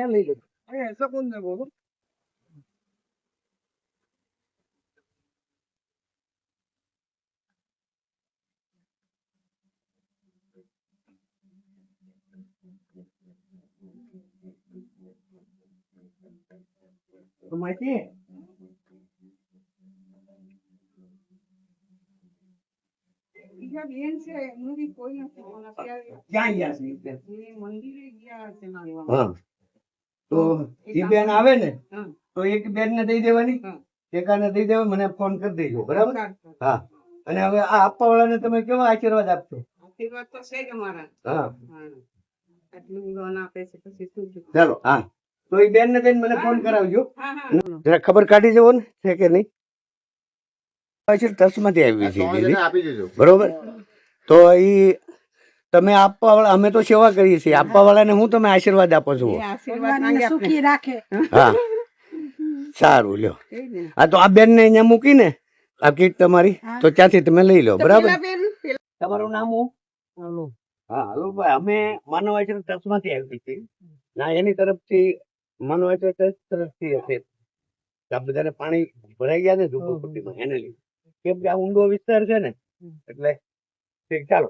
मैं ले लेता अरे ऐसा कौन है बोलो तो माहिती आहे બીજા બેન છે એમનું બી કોઈ નથી પણ અત્યારે ક્યાં ગયા છે ઈ બેન? એ મંદિરે ગયા છે માનવા હા તો ઈ બેન આવે ને હા તો એક બેન ને દઈ દેવાની હા એકાને દઈ દેવા મને ફોન કરી દેજો બરાબર સારું. હા અને હવે આ આપવા વાળાને તમે કેવા આશીર્વાદ આપશો આશીર્વાદ તો છે જ અમારા હા હા આટલું લોન આપે છે પછી શું થયું? ચાલો હા તો ઈ બેન ને દઈને મને ફોન કરાવજો હા હા જરા ખબર કાઢી જવો ને છે કે નહીં ટચમાંથી આવી છે દીદી આપી દેજો બરોબર તો ઈ તમે આપવા વાળા અમે તો સેવા કરીએ છીએ આપવા વાળાને હું તમે આશીર્વાદ આપો છો એ આશીર્વાદ માંગે સુખી રાખે હા સારું લ્યો એ જ ને. હા તો આ બેન ને અહીંયા મૂકીને આ કીટ તમારી તો ત્યાંથી તમે લઈ લો તો બરાબર પેલા બેન તમારું નામ હું હા હલો ભાઈ અમે માનવ આશ્રમ ટ્રસ્ટમાંથી આવી છીએ ના એની તરફથી માનવ આશ્રમ ટ્રસ્ટ તરફથી હશે આ બધાને પાણી ભરાઈ ગયા ને ઝુંપડપટ્ટીમાં એને લીધે કેમ કે આ ઊંડો વિસ્તાર છે ને એટલે ઠીક ચાલો